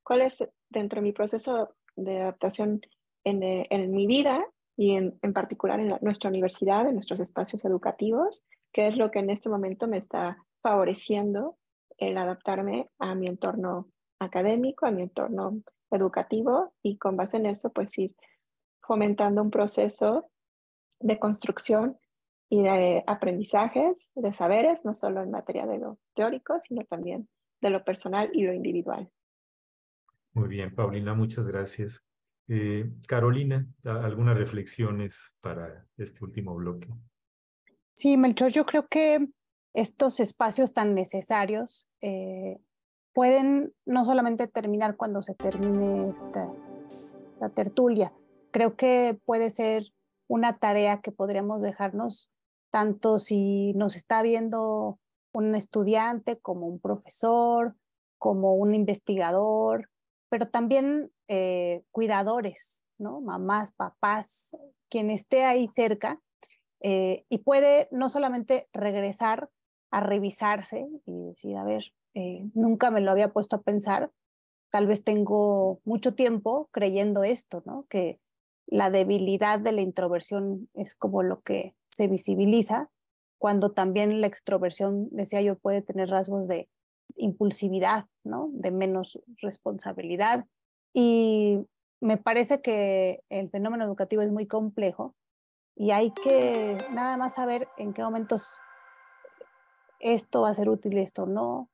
S3: ¿cuál es dentro de mi proceso de adaptación en mi vida y en particular en nuestra universidad, en nuestros espacios educativos? ¿Qué es lo que en este momento me está favoreciendo el adaptarme a mi entorno académico, a mi entorno educativo y con base en eso, pues ir fomentando un proceso de construcción y de aprendizajes, de saberes, no solo en materia de lo teórico, sino también de lo personal y lo individual.
S2: Muy bien, Paulina, muchas gracias. Carolina, ¿algunas reflexiones para este último bloque?
S5: Sí, Melchor, yo creo que estos espacios tan necesarios pueden no solamente terminar cuando se termine la tertulia, creo que puede ser una tarea que podríamos dejarnos tanto si nos está viendo un estudiante como un profesor, como un investigador, pero también cuidadores, ¿no? Mamás, papás, quien esté ahí cerca y puede no solamente regresar a revisarse y decir, a ver, nunca me lo había puesto a pensar, tal vez tengo mucho tiempo creyendo esto, ¿no? Que la debilidad de la introversión es como lo que se visibiliza, cuando también la extroversión, decía yo, puede tener rasgos de impulsividad, ¿no? De menos responsabilidad. Y me parece que el fenómeno educativo es muy complejo y hay que nada más saber en qué momentos esto va a ser útil, esto no.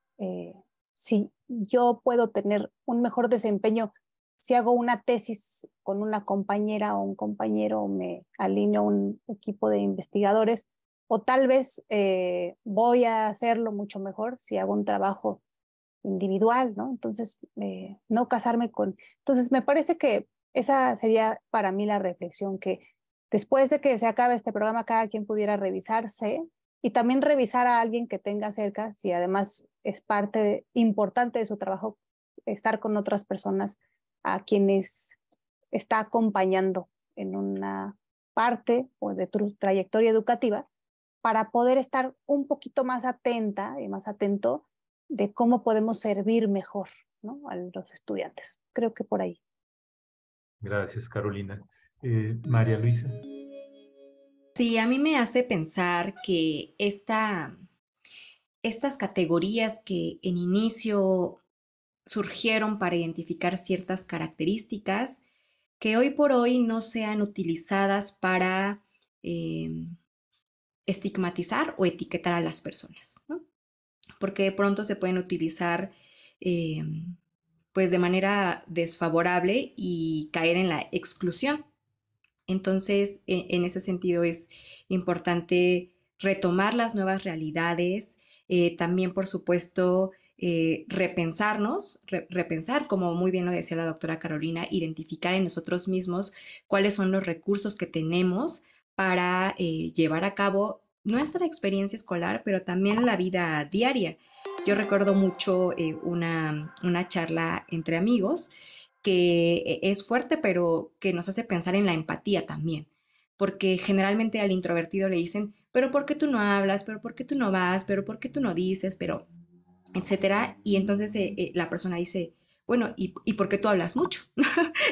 S5: Si yo puedo tener un mejor desempeño si hago una tesis con una compañera o un compañero, me alineo a un equipo de investigadores, o tal vez voy a hacerlo mucho mejor si hago un trabajo individual, ¿no? Entonces, no casarme con... Entonces, me parece que esa sería para mí la reflexión, que después de que se acabe este programa, cada quien pudiera revisarse y también revisar a alguien que tenga cerca, si además es importante de su trabajo estar con otras personas a quienes está acompañando en una parte o de tu trayectoria educativa para poder estar un poquito más atenta y más atento de cómo podemos servir mejor, ¿no? A los estudiantes. Creo que por ahí.
S2: Gracias, Carolina. María Luisa.
S4: Sí, a mí me hace pensar que estas categorías que en inicio surgieron para identificar ciertas características que hoy por hoy no sean utilizadas para estigmatizar o etiquetar a las personas, ¿no? Porque de pronto se pueden utilizar eh, pues de manera desfavorable y caer en la exclusión. Entonces, en ese sentido es importante retomar las nuevas realidades, también, por supuesto, repensar, como muy bien lo decía la doctora Carolina, identificar en nosotros mismos cuáles son los recursos que tenemos para llevar a cabo nuestra experiencia escolar, pero también la vida diaria. Yo recuerdo mucho una charla entre amigos que es fuerte, pero que nos hace pensar en la empatía también. Porque generalmente al introvertido le dicen, pero ¿por qué tú no hablas? ¿Pero por qué tú no vas? ¿Pero por qué tú no dices? Pero, etcétera. Y entonces la persona dice, bueno, ¿y por qué tú hablas mucho?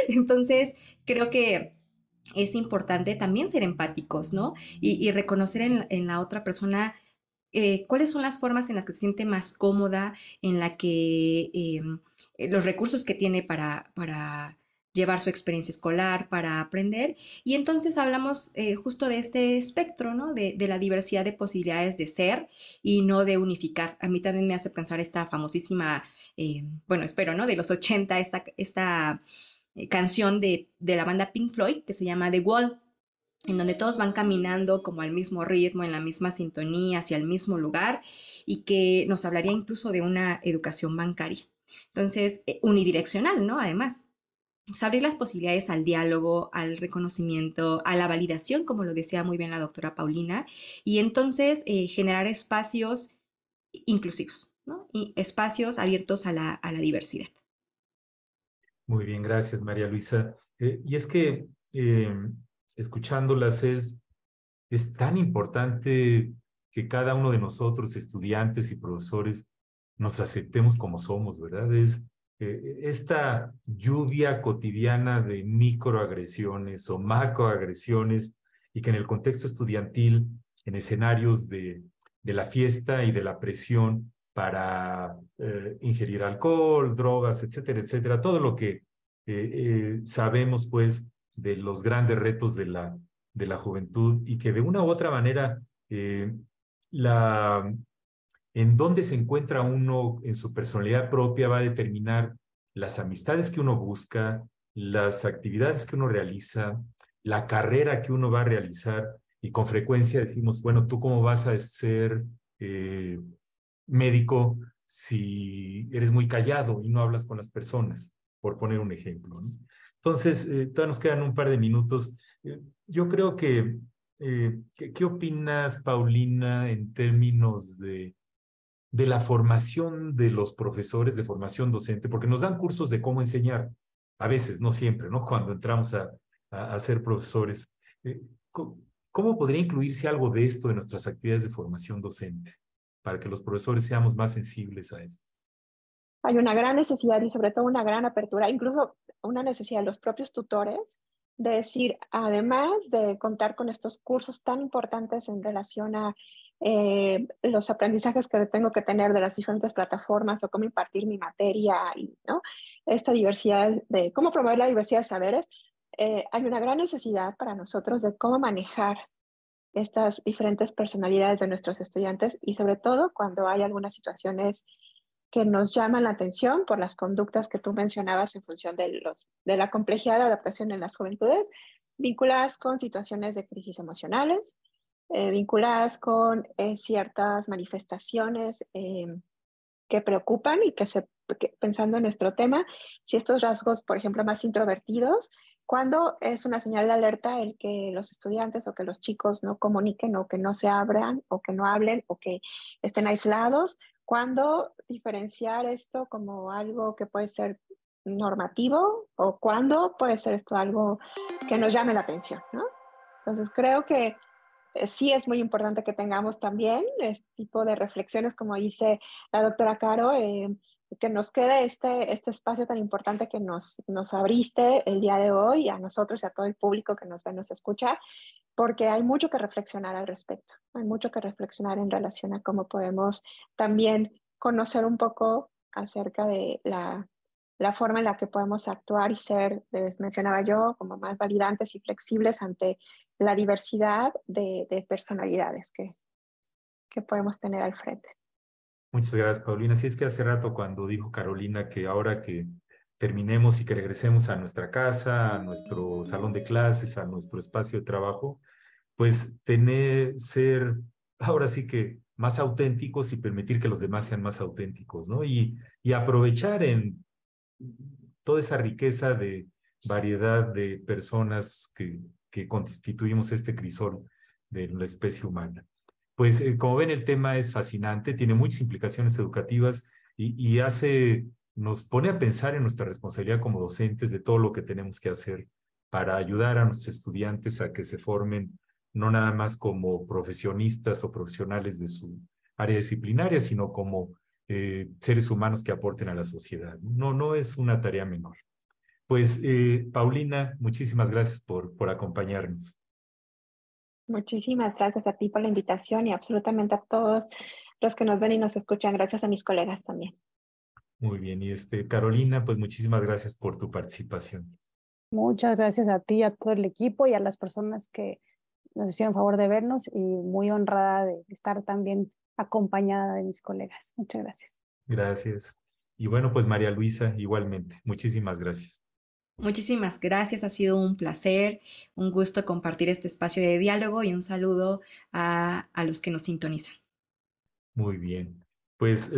S4: Entonces, creo que es importante también ser empáticos, ¿no? Y reconocer en la otra persona cuáles son las formas en las que se siente más cómoda, en la que los recursos que tiene para llevar su experiencia escolar para aprender. Y entonces hablamos justo de este espectro, ¿no? De la diversidad de posibilidades de ser y no de unificar. A mí también me hace pensar esta famosísima, bueno, espero, ¿no? De los 80, esta canción de la banda Pink Floyd que se llama The Wall, en donde todos van caminando como al mismo ritmo, en la misma sintonía, hacia el mismo lugar, y que nos hablaría incluso de una educación bancaria. Entonces, unidireccional, ¿no? Además, pues, abrir las posibilidades al diálogo, al reconocimiento, a la validación, como lo decía muy bien la doctora Paulina, y entonces generar espacios inclusivos, ¿no? Y espacios abiertos a la diversidad.
S2: Muy bien, gracias, María Luisa. Y es que escuchándolas es tan importante que cada uno de nosotros, estudiantes y profesores, nos aceptemos como somos, ¿verdad? Es esta lluvia cotidiana de microagresiones o macroagresiones y que en el contexto estudiantil, en escenarios de la fiesta y de la presión para ingerir alcohol, drogas, etcétera, etcétera, todo lo que sabemos, pues, de los grandes retos de la juventud y que de una u otra manera eh, la, en dónde se encuentra uno en su personalidad propia va a determinar las amistades que uno busca, las actividades que uno realiza, la carrera que uno va a realizar y con frecuencia decimos, bueno, ¿tú cómo vas a ser médico si eres muy callado y no hablas con las personas? Por poner un ejemplo, ¿no? Entonces, todavía nos quedan un par de minutos. Yo creo que, ¿qué opinas, Paulina, en términos de la formación de los profesores, de formación docente? Porque nos dan cursos de cómo enseñar, a veces, no siempre, ¿no? Cuando entramos a ser profesores. Eh, ¿Cómo podría incluirse algo de esto en nuestras actividades de formación docente para que los profesores seamos más sensibles a esto?
S3: Hay una gran necesidad y sobre todo una gran apertura, incluso una necesidad de los propios tutores de decir, además de contar con estos cursos tan importantes en relación a los aprendizajes que tengo que tener de las diferentes plataformas o cómo impartir mi materia y ¿no? Esta diversidad de cómo promover la diversidad de saberes, hay una gran necesidad para nosotros de cómo manejar estas diferentes personalidades de nuestros estudiantes y sobre todo cuando hay algunas situaciones que nos llaman la atención por las conductas que tú mencionabas en función de la complejidad de adaptación en las juventudes, vinculadas con situaciones de crisis emocionales, vinculadas con ciertas manifestaciones que preocupan y pensando en nuestro tema, si estos rasgos, por ejemplo, más introvertidos, cuando es una señal de alerta el que los estudiantes o que los chicos no comuniquen o que no se abran o que no hablen o que estén aislados, cuando diferenciar esto como algo que puede ser normativo o cuando puede ser esto algo que nos llame la atención, ¿no? Entonces creo que sí es muy importante que tengamos también este tipo de reflexiones, como dice la doctora Caro, que nos quede este espacio tan importante que nos abriste el día de hoy a nosotros y a todo el público que nos ve, nos escucha, porque hay mucho que reflexionar al respecto, hay mucho que reflexionar en relación a cómo podemos también conocer un poco acerca de la forma en la que podemos actuar y ser, les mencionaba yo, como más validantes y flexibles ante la diversidad de personalidades que podemos tener al frente.
S2: Muchas gracias, Paulina. Sí, es que hace rato cuando dijo Carolina que ahora que terminemos y que regresemos a nuestra casa, a nuestro salón de clases, a nuestro espacio de trabajo, pues ser ahora sí que más auténticos y permitir que los demás sean más auténticos, ¿no? Y aprovechar en toda esa riqueza de variedad de personas que constituimos este crisol de la especie humana. Pues como ven, el tema es fascinante, tiene muchas implicaciones educativas y nos pone a pensar en nuestra responsabilidad como docentes de todo lo que tenemos que hacer para ayudar a nuestros estudiantes a que se formen no nada más como profesionistas o profesionales de su área disciplinaria, sino como seres humanos que aporten a la sociedad. No, no es una tarea menor. Pues, Paulina, muchísimas gracias por acompañarnos.
S3: Muchísimas gracias a ti por la invitación y absolutamente a todos los que nos ven y nos escuchan. Gracias a mis colegas también.
S2: Muy bien, y Carolina, pues muchísimas gracias por tu participación.
S5: Muchas gracias a ti, a todo el equipo y a las personas que nos hicieron favor de vernos, y muy honrada de estar también acompañada de mis colegas. Muchas gracias.
S2: Gracias. Y bueno, pues María Luisa, igualmente. Muchísimas gracias.
S4: Muchísimas gracias, ha sido un placer, un gusto compartir este espacio de diálogo y un saludo a los que nos sintonizan.
S2: Muy bien. Pues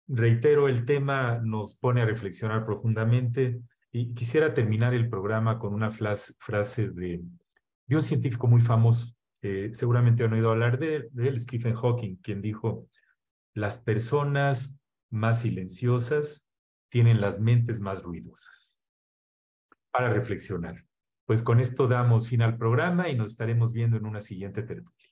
S2: reitero, el tema nos pone a reflexionar profundamente y quisiera terminar el programa con una frase de un científico muy famoso. Seguramente han oído hablar de él, Stephen Hawking, quien dijo: las personas más silenciosas tienen las mentes más ruidosas. Para reflexionar. Pues con esto damos fin al programa y nos estaremos viendo en una siguiente tertulia.